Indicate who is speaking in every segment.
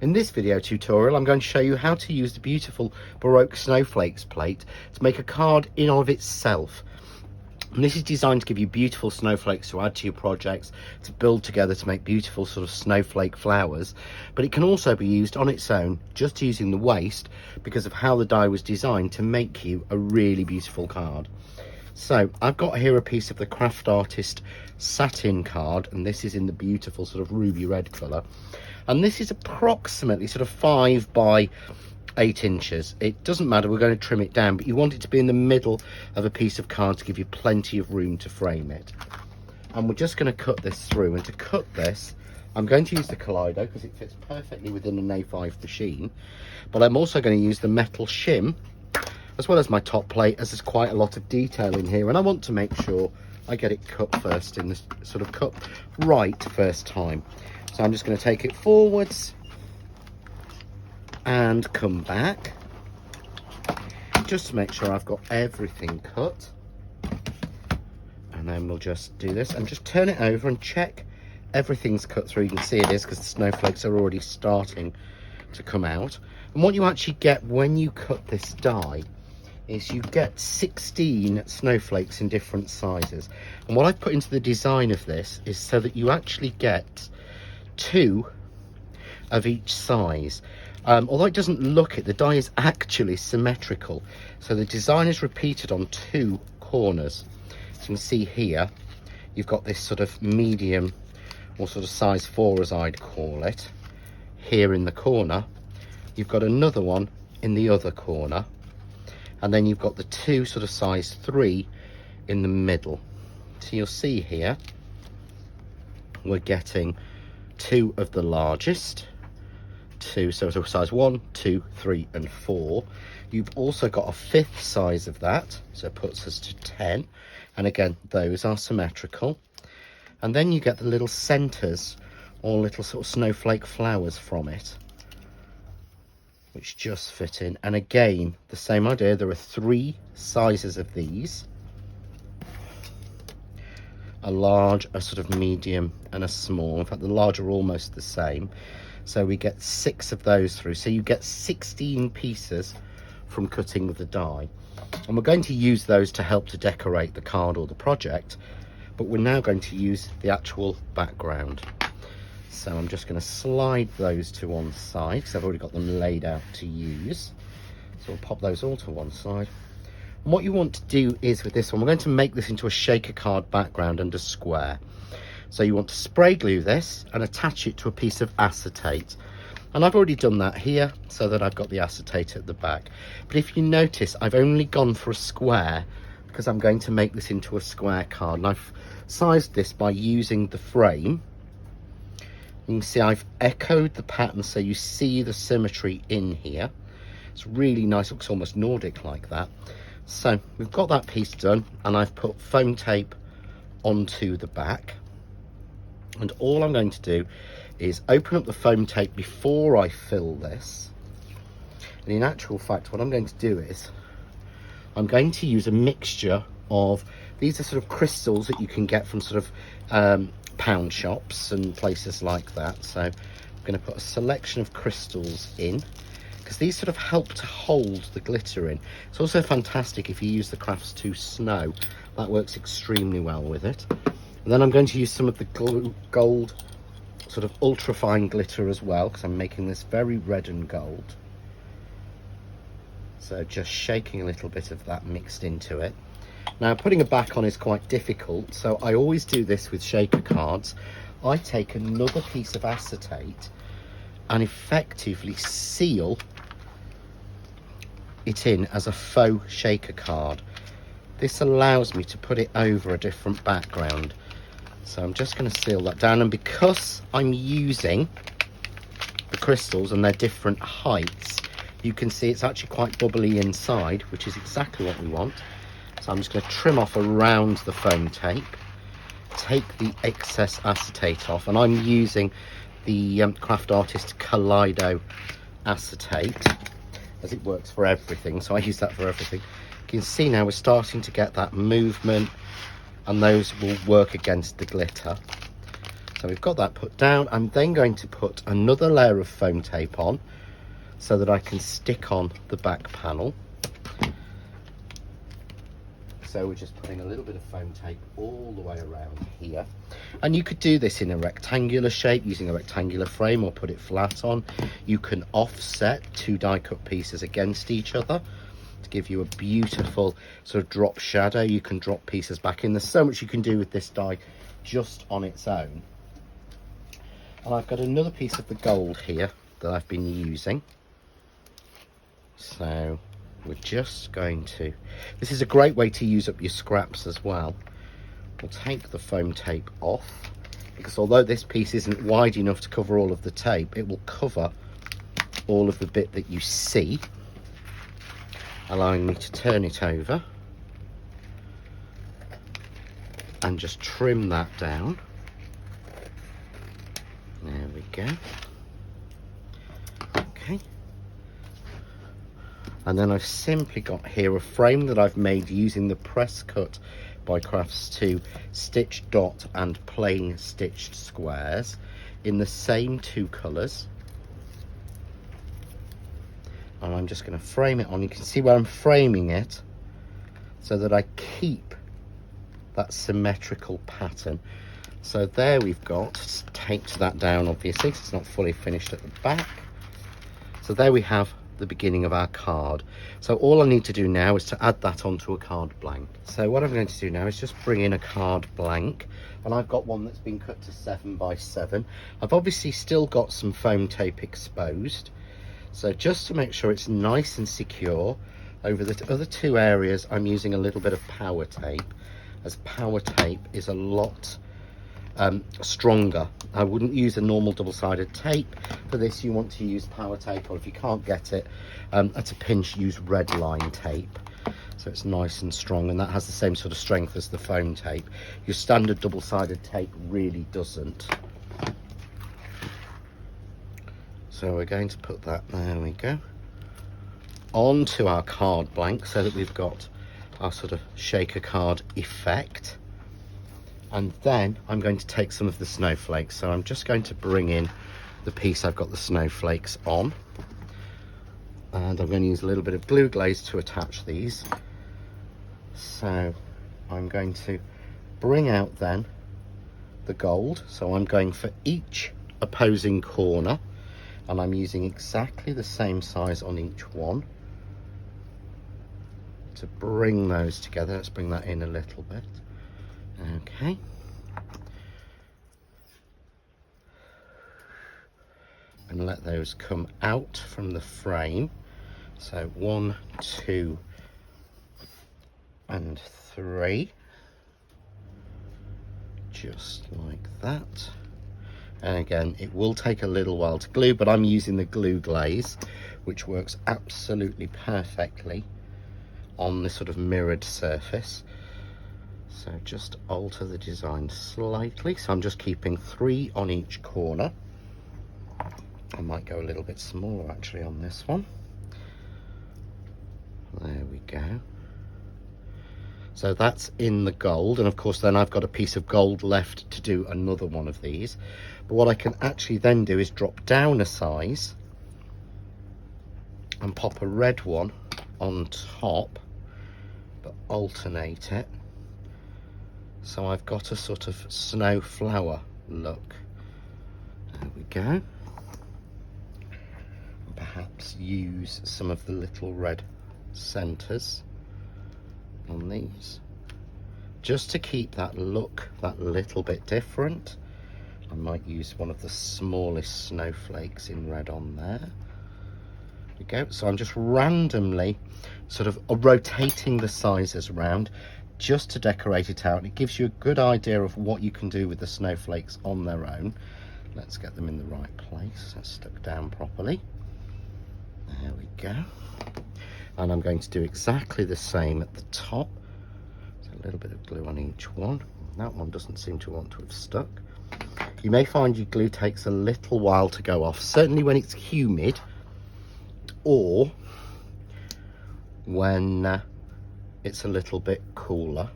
Speaker 1: In this video tutorial, I'm going to show you how to use the beautiful Baroque Snowflakes plate to make a card in and of itself. And this is designed to give you beautiful snowflakes to add to your projects, to build together to make beautiful sort of snowflake flowers. But it can also be used on its own, just using the waste, because of how the die was designed to make you a really beautiful card. So I've got here a piece of the craft artist satin card, and this is in the beautiful sort of ruby red colour. And this is approximately sort of 5 by 8 inches. It doesn't matter, we're going to trim it down, but you want it to be in the middle of a piece of card to give you plenty of room to frame it. And we're just going to cut this through, and to cut this I'm going to use the Kaleido because it fits perfectly within an A5 machine, but I'm also going to use the metal shim as well as my top plate, as there's quite a lot of detail in here, and I want to make sure I get it cut first, in this sort of cut right first time. So I'm just going to take it forwards and come back just to make sure I've got everything cut, and then we'll just do this and just turn it over and check everything's cut through. You can see it is, because the snowflakes are already starting to come out. And what you actually get when you cut this die is you get 16 snowflakes in different sizes. And what I've put into the design of this is so that you actually get 2 of each size. Although it doesn't look it, the die is actually symmetrical. So the design is repeated on 2 corners. So you can see here, you've got this sort of medium, or sort of size 4 as I'd call it, here in the corner. You've got another one in the other corner, and then you've got the 2 sort of size 3 in the middle. So you'll see here we're getting 2 of the largest, 2, so size 1, 2, 3 and 4. You've also got a 5th size of that, so it puts us to 10, and again those are symmetrical. And then you get the little centers, or little sort of snowflake flowers from it, which just fit in. And again, the same idea, there are 3 sizes of these: a large, a sort of medium and a small. In fact, the large are almost the same, so we get 6 of those through. So you get 16 pieces from cutting the die, and we're going to use those to help to decorate the card or the project, but we're now going to use the actual background. So I'm just going to slide those to one side because I've already got them laid out to use. So we'll pop those all to one side. And what you want to do is, with this one, we're going to make this into a shaker card background and a square. So you want to spray glue this and attach it to a piece of acetate. And I've already done that here so that I've got the acetate at the back. But if you notice, I've only gone for a square because I'm going to make this into a square card. And I've sized this by using the frame. You can see I've echoed the pattern so you see the symmetry in here. It's really nice, looks almost Nordic like that. So we've got that piece done, and I've put foam tape onto the back. And all I'm going to do is open up the foam tape before I fill this. And in actual fact, what I'm going to do is I'm going to use a mixture of, these are sort of crystals that you can get from sort of pound shops and places like that. So I'm going to put a selection of crystals in, because these sort of help to hold the glitter in. It's also fantastic if you use the Crafts 2 Snow. That works extremely well with it. And then I'm going to use some of the gold sort of ultra fine glitter as well, because I'm making this very red and gold. So just shaking a little bit of that mixed into it. Now, putting a back on is quite difficult, so I always do this with shaker cards. I take another piece of acetate and effectively seal it in as a faux shaker card. This allows me to put it over a different background. So I'm just going to seal that down, and because I'm using the crystals and they're different heights, you can see it's actually quite bubbly inside, which is exactly what we want. So I'm just going to trim off around the foam tape, take the excess acetate off, and I'm using the Craft Artist Kaleido acetate, as it works for everything, so I use that for everything. You can see now we're starting to get that movement, and those will work against the glitter. So we've got that put down. I'm then going to put another layer of foam tape on so that I can stick on the back panel. So we're just putting a little bit of foam tape all the way around here. And you could do this in a rectangular shape using a rectangular frame, or put it flat on. You can offset two die cut pieces against each other to give you a beautiful sort of drop shadow. You can drop pieces back in. There's so much you can do with this die just on its own. And I've got another piece of the gold here that I've been using. So we're just going to, this is a great way to use up your scraps as well. We'll take the foam tape off, because although this piece isn't wide enough to cover all of the tape, it will cover all of the bit that you see, allowing me to turn it over and just trim that down. There we go. Okay. And then I've simply got here a frame that I've made using the press cut by Crafts 2 stitched dot and plain stitched squares in the same two colours. And I'm just going to frame it on. You can see where I'm framing it so that I keep that symmetrical pattern. So there we've got, taped that down obviously because it's not fully finished at the back. So there we have the beginning of our card. So all I need to do now is to add that onto a card blank. So what I'm going to do now is just bring in a card blank, and I've got one that's been cut to 7 by 7. I've obviously still got some foam tape exposed, so just to make sure it's nice and secure, over the other two areas I'm using a little bit of power tape, as power tape is a lot stronger. I wouldn't use a normal double-sided tape for this. You want to use power tape, or if you can't get it at a pinch, use red line tape, so it's nice and strong, and that has the same sort of strength as the foam tape. Your standard double-sided tape really doesn't. So we're going to put that, there we go, onto our card blank so that we've got our sort of shaker card effect. And then I'm going to take some of the snowflakes. So I'm just going to bring in the piece I've got the snowflakes on. And I'm going to use a little bit of glue glaze to attach these. So I'm going to bring out then the gold. So I'm going for each opposing corner, and I'm using exactly the same size on each one to bring those together. Let's bring that in a little bit. Okay. And let those come out from the frame. So 1, 2, and 3. Just like that. And again, it will take a little while to glue, but I'm using the glue glaze, which works absolutely perfectly on this sort of mirrored surface. So just alter the design slightly. So I'm just keeping 3 on each corner. I might go a little bit smaller actually on this one. There we go. So that's in the gold, and of course then I've got a piece of gold left to do another one of these. But what I can actually then do is drop down a size and pop a red one on top, but alternate it. So I've got a sort of snow flower look. There we go. And perhaps use some of the little red centers on these, just to keep that look that little bit different. I might use one of the smallest snowflakes in red on there. There we go. So I'm just randomly sort of rotating the sizes around, just to decorate it out. It gives you a good idea of what you can do with the snowflakes on their own. Let's get them in the right place. That's stuck down properly. There we go. And I'm going to do exactly the same at the top. So a little bit of glue on each one. That one doesn't seem to want to have stuck. You may find your glue takes a little while to go off, certainly when it's humid, or when it's a little bit cooler.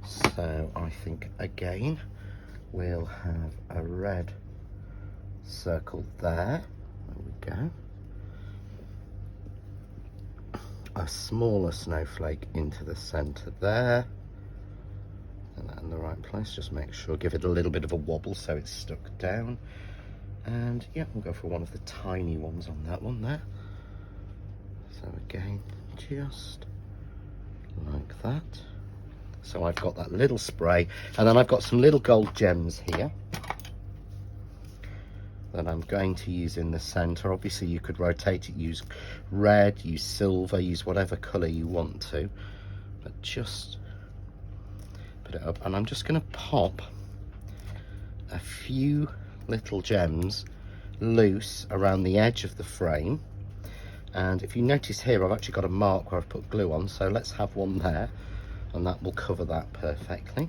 Speaker 1: So I think again we'll have a red circle there. There we go. A smaller snowflake into the center there. And that in the right place, just make sure, give it a little bit of a wobble so it's stuck down. And yeah, we'll go for one of the tiny ones on that one there. So again, just like that. So I've got that little spray, and then I've got some little gold gems here that I'm going to use in the center. Obviously you could rotate it, use red, use silver, use whatever color you want to, but just put it up. And I'm just going to pop a few little gems loose around the edge of the frame. And if you notice here, I've actually got a mark where I've put glue on, so let's have one there, and that will cover that perfectly.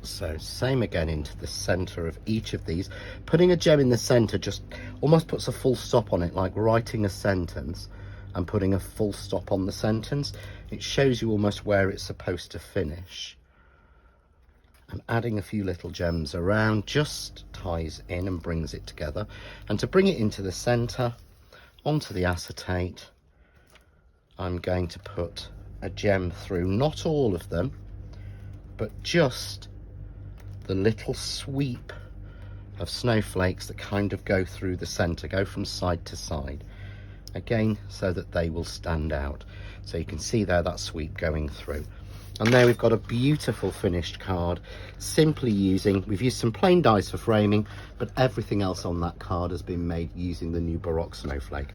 Speaker 1: So same again into the center of each of these. Putting a gem in the center just almost puts a full stop on it, like writing a sentence and putting a full stop on the sentence. It shows you almost where it's supposed to finish. And adding a few little gems around just ties in and brings it together. And to bring it into the center, onto the acetate, I'm going to put a gem through, not all of them, but just the little sweep of snowflakes that kind of go through the center, go from side to side, again, so that they will stand out. So you can see there that sweep going through. And there we've got a beautiful finished card, simply using, we've used some plain dies for framing, but everything else on that card has been made using the new Baroque Snowflake.